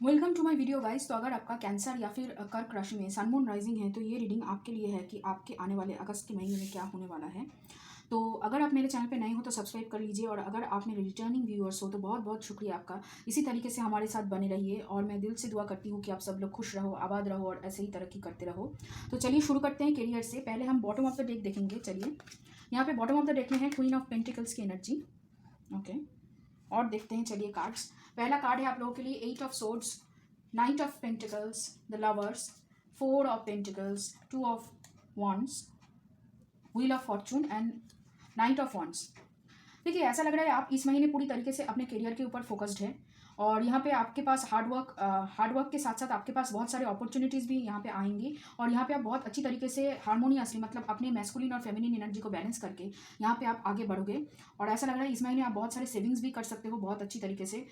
Welcome to my video guys. तो अगर आपका कैंसर या फिर कर्क राशि में सन मून राइजिंग है तो ये रीडिंग आपके लिए है कि आपके आने वाले अगस्त के महीने में क्या होने वाला है। तो अगर आप मेरे चैनल पे नए हो तो सब्सक्राइब कर लीजिए, और अगर आप मेरे रिटर्निंग व्यूअर्स हो तो बहुत बहुत शुक्रिया आपका। इसी तरीके से हमारे साथ बने रहिए, और मैं दिल से दुआ करती हूँ कि आप सब लोग खुश रहो, आबाद रहो और ऐसे ही तरक्की करते रहो। तो चलिए शुरू करते हैं करियर से। पहले हम बॉटम ऑफ द डेक देखेंगे। चलिए, यहाँ पे बॉटम ऑफ द डेक में है क्वीन ऑफ पेंटिकल्स की एनर्जी। ओके, और देखते हैं चलिए कार्ड्स। पहला कार्ड है आप लोगों के लिए eight of swords, knight of pentacles, the lovers, four of pentacles, two of wands, wheel of fortune and knight of wands। देखिए, ऐसा लग रहा है आप इस महीने पूरी तरीके से अपने करियर के ऊपर फोकस्ड है, और यहाँ पे आपके पास हार्डवर्क के साथ साथ आपके पास बहुत सारे अपॉर्चुनिटीज़ भी यहाँ पे आएंगी, और यहाँ पे आप बहुत अच्छी तरीके से हार्मोनियसली, मतलब अपने मैस्कुलिन और फेमिनिन एनर्जी को बैलेंस करके यहाँ पे आप आगे बढ़ोगे। और ऐसा लग रहा है इस महीने आप बहुत सारे सेविंग्स भी कर सकते हो बहुत अच्छी तरीके से,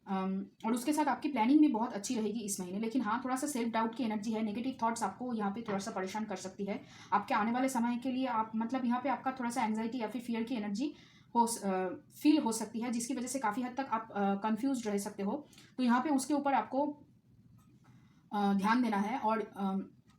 और उसके साथ आपकी प्लानिंग भी बहुत अच्छी रहेगी इस महीने। लेकिन हाँ, थोड़ा सा सेल्फ डाउट की एनर्जी है, नेगेटिव थॉट्स आपको यहाँ पे थोड़ा सा परेशान कर सकती है। आपके आने वाले समय के लिए आप मतलब यहाँ पे आपका थोड़ा सा एंग्जाइटी या फिर फियर की एनर्जी फील हो सकती है, जिसकी वजह से काफ़ी हद तक आप कंफ्यूज रह सकते हो। तो यहाँ पे उसके ऊपर आपको ध्यान देना है, और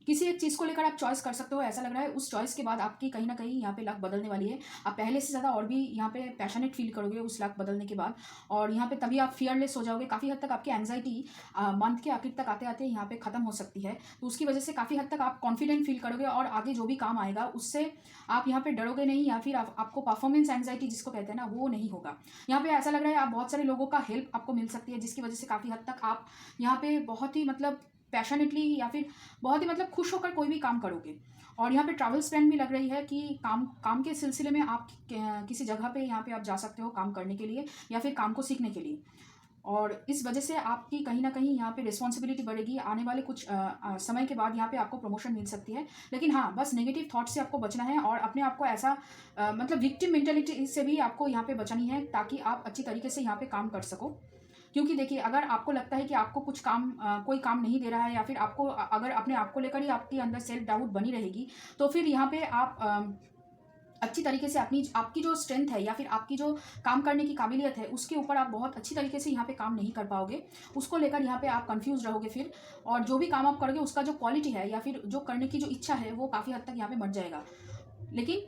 किसी एक चीज़ को लेकर आप चॉइस कर सकते हो। ऐसा लग रहा है उस चॉइस के बाद आपकी कहीं ना कहीं यहाँ पे लक बदलने वाली है। आप पहले से ज़्यादा और भी यहाँ पे पैशनेट फील करोगे उस लक बदलने के बाद, और यहाँ पे तभी आप फियरलेस हो जाओगे। काफ़ी हद तक आपकी एंग्जाइटी मंथ के आखिर तक आते आते यहाँ पे ख़त्म हो सकती है। तो उसकी वजह से काफ़ी हद तक आप कॉन्फिडेंट फील करोगे, और आगे जो भी काम आएगा उससे आप यहाँ पे डरोगे नहीं, या फिर आपको परफॉर्मेंस एंग्जाइटी जिसको कहते हैं ना, वो नहीं होगा। यहाँ पे ऐसा लग रहा है आप बहुत सारे लोगों का हेल्प आपको मिल सकती है, जिसकी वजह से काफ़ी हद तक आप यहाँ पे बहुत ही मतलब पैशनेटली या फिर बहुत ही मतलब खुश होकर कोई भी काम करोगे। और यहाँ पे ट्रैवल स्पेंड भी लग रही है कि काम के सिलसिले में आप किसी जगह पे यहाँ पे आप जा सकते हो काम करने के लिए, या फिर काम को सीखने के लिए, और इस वजह से आपकी कहीं ना कहीं यहाँ पे रिस्पॉन्सिबिलिटी बढ़ेगी। आने वाले कुछ समय के बाद यहाँ पे आपको प्रमोशन मिल सकती है। लेकिन हाँ, बस नेगेटिव थॉट से आपको बचना है, और अपने आप को ऐसा मतलब विक्टिम मेंटेलिटी से भी आपको यहाँ पे बचनी है, ताकि आप अच्छी तरीके से यहाँ पे काम कर सको। क्योंकि देखिए, अगर आपको लगता है कि आपको कुछ काम कोई काम नहीं दे रहा है, या फिर आपको अगर अपने आप को लेकर ही आपके अंदर सेल्फ डाउट बनी रहेगी, तो फिर यहाँ पे आप अच्छी तरीके से आपकी जो स्ट्रेंथ है या फिर आपकी जो काम करने की काबिलियत है उसके ऊपर आप बहुत अच्छी तरीके से यहाँ पे काम नहीं कर पाओगे। उसको लेकर यहाँ पे आप कंफ्यूज रहोगे फिर, और जो भी काम आप करोगे उसका जो क्वालिटी है या फिर जो करने की जो इच्छा है वो काफ़ी हद तक यहाँ पे मर जाएगा। लेकिन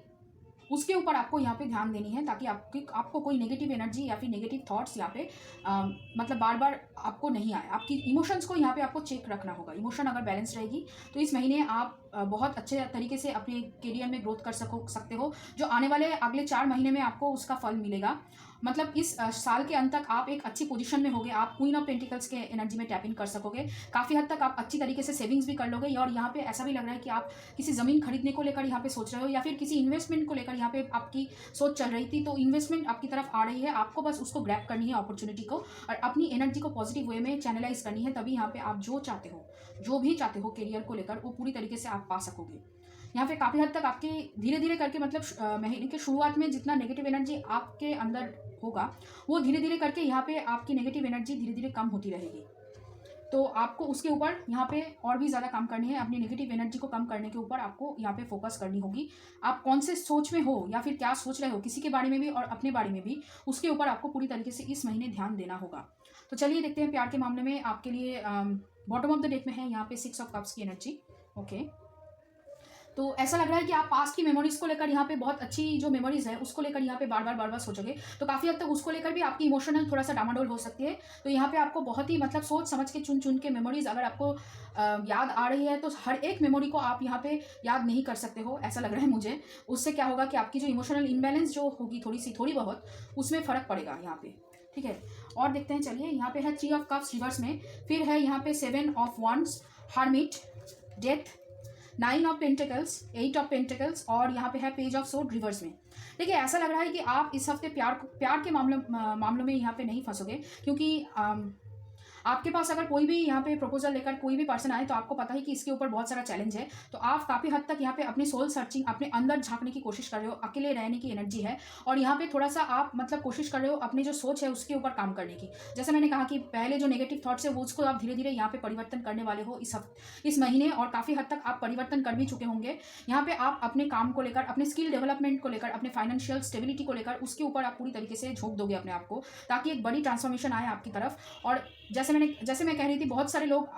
उसके ऊपर आपको यहाँ पे ध्यान देनी है, ताकि आपको कोई नेगेटिव एनर्जी या फिर नेगेटिव थॉट्स यहाँ पे मतलब बार बार आपको नहीं आए। आपकी इमोशंस को यहाँ पे आपको चेक रखना होगा। इमोशन अगर बैलेंस रहेगी तो इस महीने आप बहुत अच्छे तरीके से अपने करियर में ग्रोथ कर सकते हो, जो आने वाले अगले 4 महीने में आपको उसका फल मिलेगा। मतलब इस साल के अंत तक आप एक अच्छी पोजीशन में होगे। आप क्वीन ऑफ पेंटिकल्स के एनर्जी में टैप इन कर सकोगे। काफ़ी हद तक आप अच्छी तरीके से सेविंग्स भी कर लोगे, और यहाँ पे ऐसा भी लग रहा है कि आप किसी ज़मीन खरीदने को लेकर यहाँ पे सोच रहे हो, या फिर किसी इन्वेस्टमेंट को लेकर यहाँ पे आपकी सोच चल रही थी। तो इन्वेस्टमेंट आपकी तरफ आ रही है, आपको बस उसको ग्रैब करनी है अपॉर्चुनिटी को, और अपनी एनर्जी को पॉजिटिव वे में चैनलाइज करनी है। तभी यहाँ पे आप जो भी चाहते हो करियर को लेकर, वो पूरी तरीके से आप पा सकोगे। यहाँ पे काफ़ी हद तक आपके धीरे धीरे करके, मतलब महीने के शुरुआत में जितना नेगेटिव एनर्जी आपके अंदर होगा, वो धीरे धीरे करके यहाँ पे आपकी नेगेटिव एनर्जी धीरे धीरे कम होती रहेगी। तो आपको उसके ऊपर यहाँ पे और भी ज़्यादा काम करनी है। अपनी नेगेटिव एनर्जी को कम करने के ऊपर आपको यहाँ पे फोकस करनी होगी। आप कौन से सोच में हो या फिर क्या सोच रहे हो किसी के बारे में भी और अपने बारे में भी, उसके ऊपर आपको पूरी तरीके से इस महीने ध्यान देना होगा। तो चलिए देखते हैं प्यार के मामले में आपके लिए बॉटम ऑफ द डेक में है यहाँ पे 6 ऑफ कप्स की एनर्जी। ओके, तो ऐसा लग रहा है कि आप पास्ट की मेमोरीज को लेकर यहाँ पे बहुत अच्छी जो मेमोरीज है उसको लेकर यहाँ पे बार बार सोचोगे, तो काफ़ी हद तक उसको लेकर भी आपकी इमोशनल थोड़ा सा डामाडोल हो सकती है। तो यहाँ पे आपको बहुत ही मतलब सोच समझ के चुन के मेमोरीज अगर आपको याद आ रही है, तो हर एक मेमोरी को आप यहाँ पे याद नहीं कर सकते हो, ऐसा लग रहा है मुझे। उससे क्या होगा कि आपकी जो इमोशनल इम्बैलेंस जो होगी थोड़ी बहुत, उसमें फ़र्क पड़ेगा यहाँ पे। ठीक है, और देखते हैं चलिए। यहाँ पे है 3 ऑफ कप्स रिवर्स में, फिर है यहाँ पे 7 of wands, hermit, death, 9 of pentacles, 8 of pentacles, और यहाँ पे है पेज ऑफ सोर्ड रिवर्स में। देखिए, ऐसा लग रहा है कि आप इस हफ्ते प्यार के मामलों में यहाँ पे नहीं फंसोगे, क्योंकि आपके पास अगर कोई भी यहाँ पे प्रपोजल लेकर कोई भी पर्सन आए, तो आपको पता है कि इसके ऊपर बहुत सारा चैलेंज है। तो आप काफ़ी हद तक यहाँ पे अपनी सोल सर्चिंग, अपने अंदर झांकने की कोशिश कर रहे हो, अकेले रहने की एनर्जी है, और यहाँ पे थोड़ा सा आप मतलब कोशिश कर रहे हो अपनी जो सोच है उसके ऊपर काम करने की। जैसे मैंने कहा कि पहले जो नेगेटिव थॉट्स है वो उसको आप धीरे धीरे यहाँ पे परिवर्तन करने वाले हो इस महीने, और काफ़ी हद तक आप परिवर्तन कर भी चुके होंगे। यहाँ पे आप अपने काम को लेकर, अपने स्किल डेवलपमेंट को लेकर, अपने फाइनेंशियल स्टेबिलिटी को लेकर, उसके ऊपर आप पूरी तरीके से झोंक दोगे अपने आप को, ताकि एक बड़ी ट्रांसफॉर्मेशन आए आपकी तरफ। और जैसे मैं कह रही थी, बहुत सारे लोग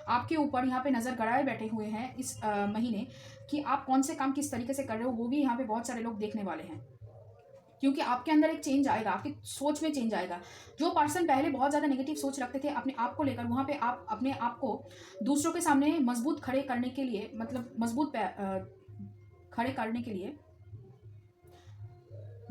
आपके ऊपर यहाँ पे नज़र गड़ाए बैठे हुए हैं इस महीने कि आप कौन से काम किस तरीके से कर रहे हो, वो भी यहाँ पे बहुत सारे लोग देखने वाले हैं। क्योंकि आपके अंदर एक चेंज आएगा, आपकी सोच में चेंज आएगा। जो पर्सन पहले बहुत ज़्यादा नेगेटिव सोच रखते थे अपने आप को लेकर, वहाँ पे आप अपने आप को दूसरों के सामने मजबूत खड़े करने के लिए, मतलब खड़े करने के लिए,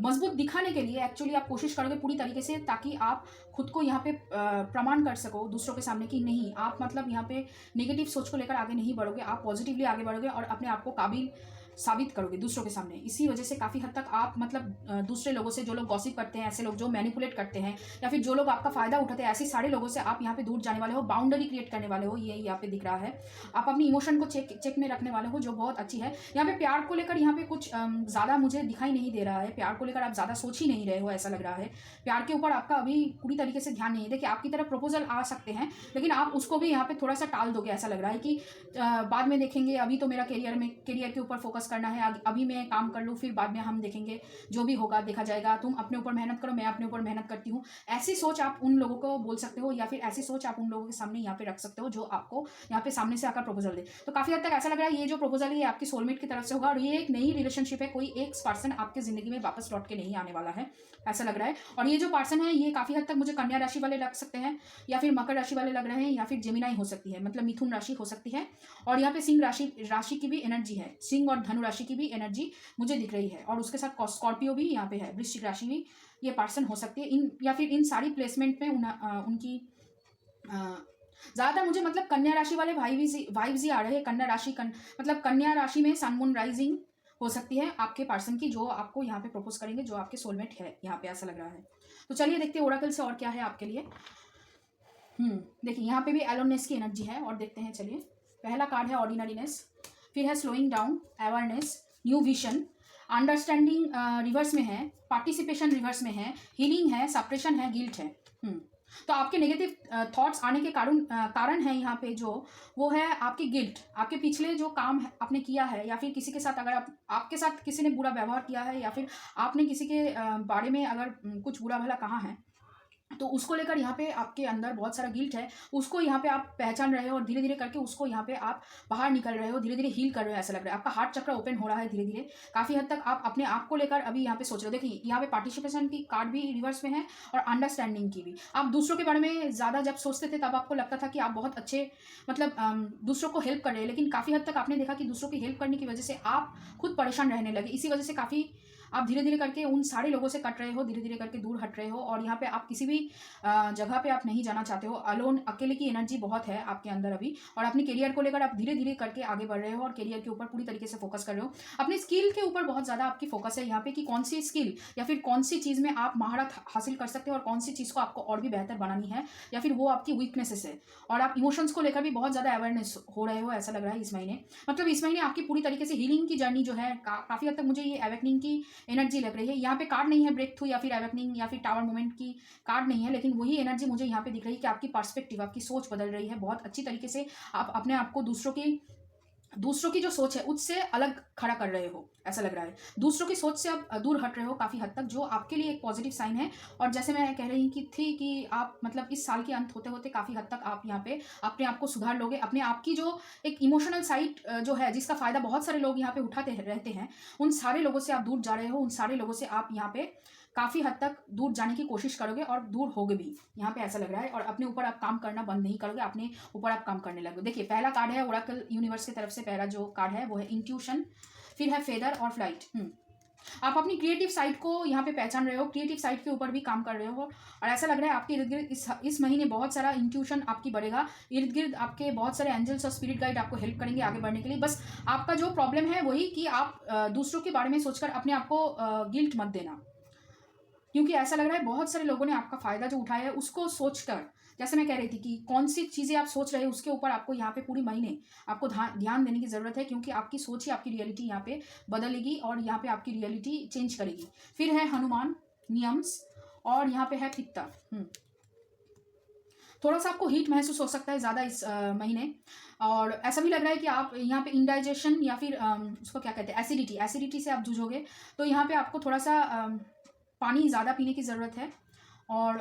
मजबूत दिखाने के लिए एक्चुअली आप कोशिश करोगे पूरी तरीके से, ताकि आप खुद को यहाँ पे प्रमाण कर सको दूसरों के सामने कि नहीं, आप मतलब यहाँ पे नेगेटिव सोच को लेकर आगे नहीं बढ़ोगे, आप पॉजिटिवली आगे बढ़ोगे और अपने आप को काबिल साबित करोगे दूसरों के सामने। इसी वजह से काफ़ी हद तक आप मतलब दूसरे लोगों से, जो लोग गॉसिप करते हैं, ऐसे लोग जो मैनिपुलेट करते हैं या फिर जो लोग आपका फ़ायदा उठाते हैं, ऐसे सारे लोगों से आप यहाँ पे दूर जाने वाले हो, बाउंड्री क्रिएट करने वाले हो। ये यहाँ पे दिख रहा है, आप अपनी इमोशन को चेक में रखने वाले हो, जो बहुत अच्छी है। यहाँ पे प्यार को लेकर यहाँ पे कुछ ज़्यादा मुझे दिखाई नहीं दे रहा है। प्यार को लेकर आप ज़्यादा सोच ही नहीं रहे हो, ऐसा लग रहा है। प्यार के ऊपर आपका अभी पूरी तरीके से ध्यान नहीं है। देखिए, आपकी तरफ प्रपोजल आ सकते हैं, लेकिन आप उसको भी यहाँ पे थोड़ा सा टाल दोगे, ऐसा लग रहा है कि बाद में देखेंगे, अभी तो मेरा करियर के ऊपर फोकस करना है, अभी मैं काम कर लूँ, फिर बाद में हम देखेंगे, जो भी होगा देखा जाएगा, तुम अपने ऊपर मेहनत करो, मैं अपने ऊपर मेहनत करती हूँ। ऐसी सोच आप उन लोगों को बोल सकते हो, या फिर ऐसी सोच आप उन लोगों के सामने यहाँ पे रख सकते हो जो आपको यहाँ पे सामने से आकर प्रपोजल दे। तो काफ़ी हद तक ऐसा लग रहा है ये जो प्रपोजल है ये आपकी सोलमेट की तरफ से होगा, और ये एक नई रिलेशनशिप है। कोई एक पर्सन आपकी जिंदगी में वापस लौट के नहीं आने वाला है, ऐसा लग रहा है। और ये जो पर्सन है ये काफ़ी हद तक मुझे कन्या राशि वाले लग सकते हैं, या फिर मकर राशि वाले लग रहे हैं, या फिर जेमिनाई हो सकती है, मतलब मिथुन राशि हो सकती है। और यहाँ पे सिंह राशि की भी एनर्जी है, सिंह और धनु राशि की भी एनर्जी मुझे दिख रही है, और उसके साथ स्कॉर्पियो भी यहाँ पे है, वृश्चिक राशि भी ये पर्सन हो सकती है। या फिर इन सारी प्लेसमेंट में उनकी ज़्यादातर मुझे मतलब कन्या राशि वाले वाइब्स ही आ रहे हैं। मतलब कन्या राशि में सन मून राइजिंग हो सकती है आपके पर्सन की, जो आपको यहाँ पे प्रपोज करेंगे, जो आपके सोलमेट है यहाँ पे, ऐसा लग रहा है। तो चलिए देखते हैं ओरेकल से और क्या है आपके लिए। देखिए, यहाँ पे भी एलोननेस की एनर्जी है, और देखते हैं। चलिए, पहला कार्ड है ऑर्डिनरीनेस, फिर है slowing down, awareness, new vision, understanding reverse में है, पार्टिसिपेशन रिवर्स में है, हीलिंग है, सप्रेशन है, गिल्ट है। तो आपके नेगेटिव थॉट्स आने के कारण है यहाँ पे जो वो है आपकी गिल्ट। आपके पिछले जो काम आपने किया है, या फिर किसी के साथ अगर आपके साथ किसी ने बुरा व्यवहार किया है, या फिर आपने किसी के बारे में अगर कुछ बुरा भला कहा है, तो उसको लेकर यहाँ पे आपके अंदर बहुत सारा गिल्ट है। उसको यहाँ पे आप पहचान रहे हो, और धीरे धीरे करके उसको यहाँ पे आप बाहर निकल रहे हो, धीरे धीरे हील कर रहे हो, ऐसा लग रहा है। आपका हार्ट चक्र ओपन हो रहा है धीरे धीरे। काफ़ी हद तक आप अपने आप को लेकर अभी यहाँ पे सोच रहे हो। देखिए, यहाँ पे पार्टिसिपेशन की कार्ड भी रिवर्स में है, और अंडरस्टैंडिंग की भी। आप दूसरों के बारे में ज़्यादा जब सोचते थे, तब आपको लगता था कि आप बहुत अच्छे मतलब दूसरों को हेल्प कर रहे हैं, लेकिन काफ़ी हद तक आपने देखा कि दूसरों की हेल्प करने की वजह से आप खुद परेशान रहने लगे। इसी वजह से काफ़ी आप धीरे धीरे करके उन सारे लोगों से कट रहे हो, धीरे धीरे करके दूर हट रहे हो, और यहाँ पे आप किसी भी जगह पे आप नहीं जाना चाहते हो। अलोन, अकेले की एनर्जी बहुत है आपके अंदर अभी, और अपने करियर को लेकर आप धीरे धीरे करके आगे बढ़ रहे हो, और करियर के ऊपर पूरी तरीके से फोकस कर रहे हो। अपने स्किल के ऊपर बहुत ज़्यादा आपकी फोकस है यहाँ पे, कि कौन सी स्किल या फिर कौन सी चीज़ में आप महारत हासिल कर सकते हो, और कौन सी चीज़ को आपको और भी बेहतर बनानी है, या फिर वो आपकी वीकनेसेस है। और आप इमोशंस को लेकर भी बहुत ज़्यादा अवेयरनेस हो रहे हो, ऐसा लग रहा है इस महीने। मतलब इस महीने आपकी पूरी तरीके से हीलिंग की जर्नी जो है, काफ़ी हद तक मुझे ये अवेकनिंग की एनर्जी लग रही है। यहाँ पे कार्ड नहीं है ब्रेक थ्रू या फिर अवेकनिंग या फिर टावर मूवमेंट की कार्ड नहीं है, लेकिन वही एनर्जी मुझे यहाँ पे दिख रही है कि आपकी पर्सपेक्टिव, आपकी सोच बदल रही है बहुत अच्छी तरीके से। आप अपने आप को दूसरों की जो सोच है उससे अलग खड़ा कर रहे हो, ऐसा लग रहा है। दूसरों की सोच से आप दूर हट रहे हो काफ़ी हद तक, जो आपके लिए एक पॉजिटिव साइन है। और जैसे मैं कह रही थी कि आप मतलब इस साल के अंत होते होते काफ़ी हद तक आप यहाँ पे अपने आप को सुधार लोगे। अपने आप की जो एक इमोशनल साइड जो है, जिसका फ़ायदा बहुत सारे लोग यहाँ पे उठाते रहते हैं, उन सारे लोगों से आप दूर जा रहे हो। उन सारे लोगों से आप यहाँ पे काफ़ी हद तक दूर जाने की कोशिश करोगे, और दूर होगे भी यहाँ पे, ऐसा लग रहा है। और अपने ऊपर आप काम करना बंद नहीं करोगे, अपने ऊपर आप काम करने लगोगे। देखिए, पहला कार्ड है ओरेकल यूनिवर्स की तरफ से, पहला जो कार्ड है वो है इंट्यूशन, फिर है फेदर और फ्लाइट। आप अपनी क्रिएटिव साइड को यहाँ पे पहचान रहे हो, क्रिएटिव साइड के ऊपर भी काम कर रहे हो, और ऐसा लग रहा है आपके इर्द गिर्द इस महीने बहुत सारा इंट्यूशन आपकी बढ़ेगा। इर्द गिर्द आपके बहुत सारे एंजल्स और स्पिरिट गाइड आपको हेल्प करेंगे आगे बढ़ने के लिए। बस आपका जो प्रॉब्लम है वही कि आप दूसरों के बारे में सोचकर अपने आप को गिल्ट मत देना, क्योंकि ऐसा लग रहा है बहुत सारे लोगों ने आपका फ़ायदा जो उठाया है उसको सोचकर, जैसे मैं कह रही थी कि कौन सी चीज़ें आप सोच रहे हैं उसके ऊपर आपको यहाँ पे पूरी महीने आपको ध्यान देने की ज़रूरत है, क्योंकि आपकी सोच ही आपकी रियलिटी यहाँ पे बदलेगी, और यहाँ पे आपकी रियलिटी चेंज करेगी। फिर है हनुमान, नियम्स, और यहाँ पे है पित्ता। थोड़ा सा आपको हीट महसूस हो सकता है ज़्यादा इस महीने, और ऐसा भी लग रहा है कि आप यहाँ पे इंडाइजेशन या फिर उसको क्या कहते हैं, एसिडिटी से आप जूझोगे। तो यहाँ पे आपको थोड़ा सा पानी ज़्यादा पीने की ज़रूरत है, और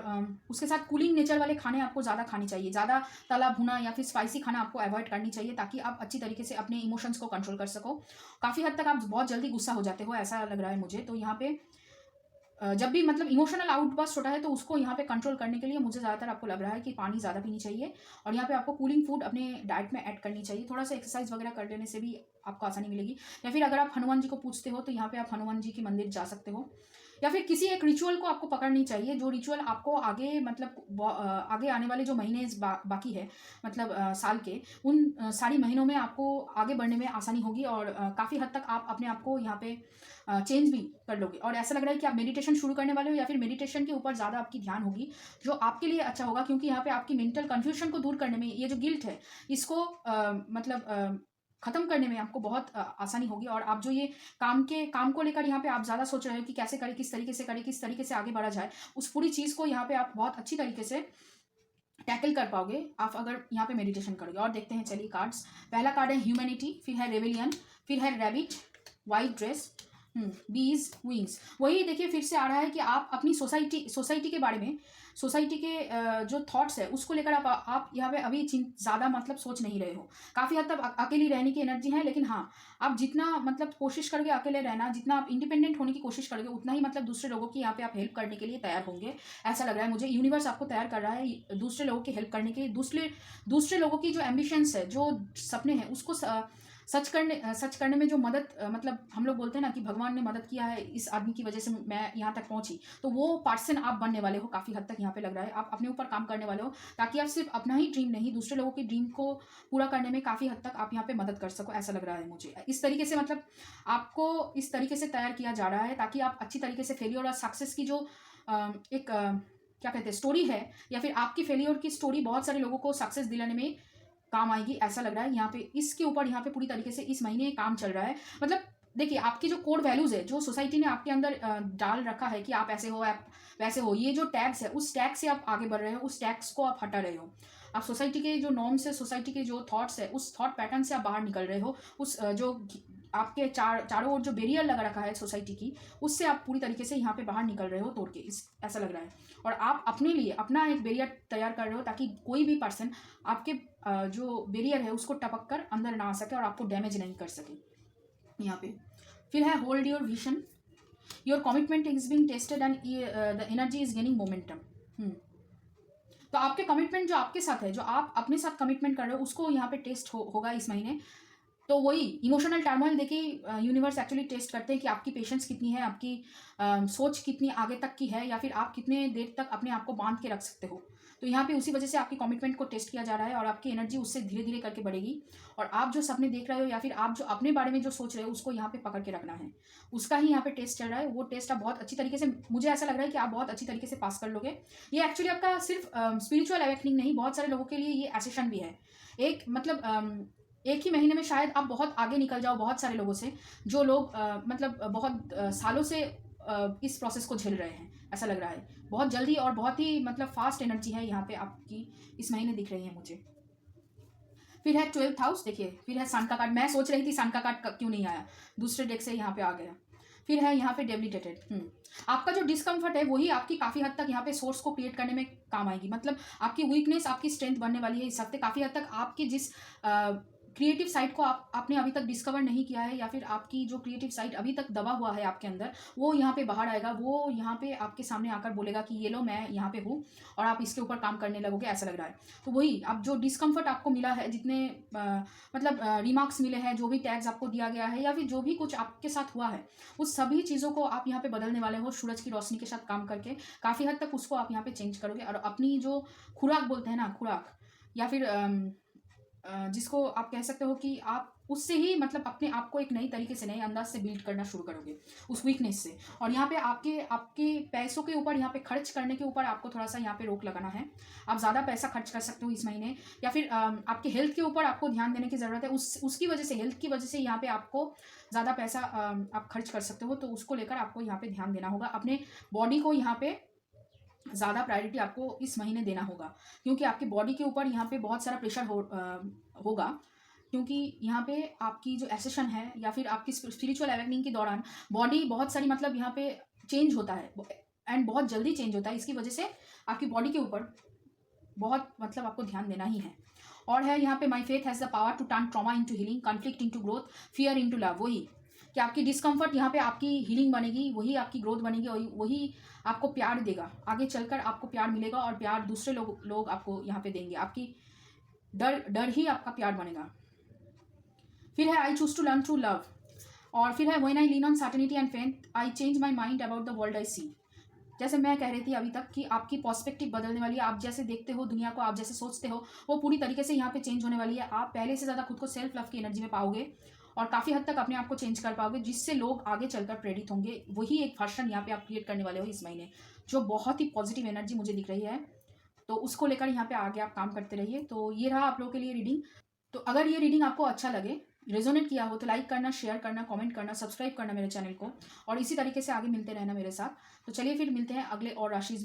उसके साथ कूलिंग नेचर वाले खाने आपको ज़्यादा खानी चाहिए, ज़्यादा तला भुना या फिर स्पाइसी खाना आपको अवॉइड करनी चाहिए, ताकि आप अच्छी तरीके से अपने इमोशंस को कंट्रोल कर सको। काफ़ी हद तक आप बहुत जल्दी गुस्सा हो जाते हो, ऐसा लग रहा है मुझे। तो यहाँ पे जब भी मतलब इमोशनल आउटबर्स्ट होता है तो उसको यहाँ पे कंट्रोल करने के लिए मुझे ज़्यादातर आपको लग रहा है कि पानी ज़्यादा पीनी चाहिए, और यहाँ पे आपको कूलिंग फूड अपने डाइट में ऐड करनी चाहिए। थोड़ा सा एक्सरसाइज वगैरह कर लेने से भी आपको आसानी मिलेगी। या फिर अगर आप हनुमान जी को पूछते हो तो यहाँ पे आप हनुमान जी के मंदिर जा सकते हो, या फिर किसी एक रिचुअल को आपको पकड़नी चाहिए, जो रिचुअल आपको आगे मतलब आगे आने वाले जो महीने बाकी है मतलब साल के, उन सारी महीनों में आपको आगे बढ़ने में आसानी होगी, और काफ़ी हद तक आप अपने आप को यहाँ पे चेंज भी कर लोगे। और ऐसा लग रहा है कि आप मेडिटेशन शुरू करने वाले हो, या फिर मेडिटेशन के ऊपर ज़्यादा आपकी ध्यान होगी, जो आपके लिए अच्छा होगा, क्योंकि यहाँ पे आपकी मेंटल कन्फ्यूजन को दूर करने में, ये जो गिल्ट है इसको मतलब खत्म करने में आपको बहुत आसानी होगी। और आप जो ये काम को लेकर यहाँ पे आप ज़्यादा सोच रहे हो कि कैसे करें, किस तरीके से करें, किस तरीके से आगे बढ़ा जाए, उस पूरी चीज़ को यहाँ पे आप बहुत अच्छी तरीके से टैकल कर पाओगे आप अगर यहाँ पे मेडिटेशन करोगे। और देखते हैं चलिए कार्ड्स। पहला कार्ड है ह्यूमैनिटी, फिर है रेविलियन, फिर है रैबिट, वाइट ड्रेस, बीज, विंग्स। वही देखिए फिर से आ रहा है कि आप अपनी सोसाइटी के बारे में, सोसाइटी के जो थॉट्स है उसको लेकर आप यहाँ पे अभी ज़्यादा मतलब सोच नहीं रहे हो। काफ़ी हद तक अकेली रहने की एनर्जी है, लेकिन हाँ आप जितना मतलब कोशिश करोगे अकेले रहना, जितना आप इंडिपेंडेंट होने की कोशिश करोगे, उतना ही मतलब दूसरे लोगों की यहाँ पे आप हेल्प करने के लिए तैयार होंगे। ऐसा लग रहा है मुझे, यूनिवर्स आपको तैयार कर रहा है दूसरे लोगों की हेल्प करने के लिए, दूसरे लोगों की जो एम्बिशंस है, जो सपने हैं, उसको सच करने में जो मदद मतलब हम लोग बोलते हैं ना कि भगवान ने मदद किया है, इस आदमी की वजह से मैं यहाँ तक पहुंची, तो वो पर्सन आप बनने वाले हो। काफ़ी हद तक यहाँ पे लग रहा है आप अपने ऊपर काम करने वाले हो, ताकि आप सिर्फ अपना ही ड्रीम नहीं, दूसरे लोगों के ड्रीम को पूरा करने में काफ़ी हद तक आप यहाँ पे मदद कर सको। ऐसा लग रहा है मुझे इस तरीके से, मतलब आपको इस तरीके से तैयार किया जा रहा है ताकि आप अच्छी तरीके से फेलियर और सक्सेस की जो एक क्या कहते हैं स्टोरी है, या फिर आपकी फेलियर की स्टोरी बहुत सारे लोगों को सक्सेस दिलाने में काम आएगी। ऐसा लग रहा है यहाँ पे, इसके ऊपर यहाँ पे पूरी तरीके से इस महीने काम चल रहा है। मतलब देखिए आपकी जो कोड वैल्यूज है, जो सोसाइटी ने आपके अंदर डाल रखा है कि आप ऐसे हो, आप वैसे हो, ये जो टैग्स है उस टैग से आप आगे बढ़ रहे हो, उस टैग्स को आप हटा रहे हो। आप सोसाइटी के जो नॉर्म्स है, सोसाइटी के जो थॉट्स है, उस थॉट पैटर्न से आप बाहर निकल रहे हो। उस जो आपके चारों ओर जो बैरियर लगा रखा है सोसाइटी की, उससे आप पूरी तरीके से यहाँ पे बाहर निकल रहे हो तोड़ के, ऐसा लग रहा है। और आप अपने लिए अपना एक बैरियर तैयार कर रहे हो, ताकि कोई भी पर्सन आपके जो बैरियर है उसको टपक कर अंदर ना आ सके और आपको डैमेज नहीं कर सके यहाँ पे। फिर है hold your vision, your commitment is being tested and the energy is gaining momentum. तो आपके कमिटमेंट जो आपके साथ है, जो आप अपने साथ कमिटमेंट कर रहे हो, उसको यहाँ पे टेस्ट होगा इस महीने। तो वही इमोशनल टर्मोइल देखिए यूनिवर्स एक्चुअली टेस्ट करते हैं कि आपकी पेशेंस कितनी है, आपकी सोच कितनी आगे तक की है, या फिर आप कितने देर तक अपने आप को बांध के रख सकते हो। तो यहाँ पे उसी वजह से आपकी कमिटमेंट को टेस्ट किया जा रहा है, और आपकी एनर्जी उससे धीरे धीरे करके बढ़ेगी। और आप जो सपने देख रहे हो, या फिर आप जो अपने बारे में जो सोच रहे हो, उसको यहाँ पे पकड़ के रखना है, उसका ही यहाँ पे टेस्ट चल रहा है। वो टेस्ट आप बहुत अच्छी तरीके से, मुझे ऐसा लग रहा है कि आप बहुत अच्छी तरीके से पास कर लोगे। ये एक्चुअली आपका सिर्फ स्पिरिचुअल अवेकनिंग नहीं, बहुत सारे लोगों के लिए ये एसेशन भी है। एक मतलब एक ही महीने में शायद आप बहुत आगे निकल जाओ बहुत सारे लोगों से, जो लोग मतलब बहुत सालों से इस प्रोसेस को झेल रहे हैं। ऐसा लग रहा है बहुत जल्दी और बहुत ही मतलब फास्ट एनर्जी है यहाँ पे आपकी इस महीने दिख रही है मुझे। फिर है 12th हाउस, देखिए फिर है सन का कार्ड। मैं सोच रही थी सन का कार्ड क्यों नहीं आया, दूसरे डेक से यहाँ पे आ गया। फिर है यहाँ पे डेबिलिटेटेड। आपका जो डिस्कम्फर्ट है वही आपकी काफ़ी हद तक यहाँ पे सोर्स को क्रिएट करने में काम आएगी। मतलब आपकी वीकनेस आपकी स्ट्रेंथ बनने वाली है इस हफ्ते। काफ़ी हद तक आपकी जिस क्रिएटिव साइड को आपने अभी तक डिस्कवर नहीं किया है, या फिर आपकी जो क्रिएटिव साइड अभी तक दबा हुआ है आपके अंदर, वो यहाँ पे बाहर आएगा। वो यहाँ पे आपके सामने आकर बोलेगा कि ये लो मैं यहाँ पे हूँ, और आप इसके ऊपर काम करने लगोगे। ऐसा लग रहा है। तो वही आप जो डिस्कम्फर्ट आपको मिला है, जितने मतलब रिमार्क्स मिले हैं, जो भी टैग्स आपको दिया गया है, या फिर जो भी कुछ आपके साथ हुआ है, उस सभी चीज़ों को आप यहाँ पे बदलने वाले हो सूरज की रोशनी के साथ काम करके। काफ़ी हद तक उसको आप यहाँ पे चेंज करोगे, और अपनी जो खुराक बोलते हैं ना, खुराक, या फिर जिसको आप कह सकते हो कि आप उससे ही मतलब अपने आप को एक नई तरीके से, नए अंदाज से बिल्ड करना शुरू करोगे उस वीकनेस से। और यहाँ पे आपके पैसों के ऊपर, यहाँ पे खर्च करने के ऊपर आपको थोड़ा सा यहाँ पे रोक लगाना है। आप ज़्यादा पैसा खर्च कर सकते हो इस महीने, या फिर आपके हेल्थ के ऊपर आपको ध्यान देने की ज़रूरत है। उसकी वजह से, हेल्थ की वजह से यहाँ पे आपको ज़्यादा पैसा आप खर्च कर सकते हो, तो उसको लेकर आपको यहाँ पे ध्यान देना होगा। अपने बॉडी को यहाँ पे ज़्यादा प्रायोरिटी आपको इस महीने देना होगा, क्योंकि आपकी बॉडी के ऊपर यहाँ पे बहुत सारा प्रेशर होगा, क्योंकि यहाँ पे आपकी जो एसेशन है, या फिर आपकी स्पिरिचुअल अवेकनिंग के दौरान बॉडी बहुत सारी मतलब यहाँ पे चेंज होता है। एंड बहुत जल्दी चेंज होता है। इसकी वजह से आपकी बॉडी के ऊपर बहुत मतलब आपको ध्यान देना ही है। और है यहाँ पे my faith has the power to turn trauma into healing, conflict into growth, fear into love. वही कि आपकी डिस्कम्फर्ट यहाँ पे आपकी हीलिंग बनेगी, वही आपकी ग्रोथ बनेगी, वही आपको प्यार देगा। आगे चलकर आपको प्यार मिलेगा और प्यार दूसरे लोग आपको यहाँ पे देंगे। आपकी डर ही आपका प्यार बनेगा। फिर है I choose to learn through love. और फिर है when I lean on certainty and faith I change my mind about the world I see. जैसे मैं कह रही थी अभी तक कि आपकी पर्सपेक्टिव बदलने वाली है। आप जैसे देखते हो दुनिया को, आप जैसे सोचते हो, वो पूरी तरीके से यहाँ पे चेंज होने वाली है। आप पहले से ज़्यादा खुद को सेल्फ लव की एनर्जी में पाओगे और काफ़ी हद तक अपने आप को चेंज कर पाओगे, जिससे लोग आगे चलकर प्रेरित होंगे। वही एक वर्जन यहाँ पे आप क्रिएट करने वाले हो इस महीने, जो बहुत ही पॉजिटिव एनर्जी मुझे दिख रही है। तो उसको लेकर यहाँ पे आगे आप काम करते रहिए। तो ये रहा आप लोगों के लिए रीडिंग। तो अगर ये रीडिंग आपको अच्छा लगे, रेजोनेट किया हो, तो लाइक करना, शेयर करना, कमेंट करना, सब्सक्राइब करना मेरे चैनल को, और इसी तरीके से आगे मिलते रहना मेरे साथ। तो चलिए फिर मिलते हैं अगले और राशि में।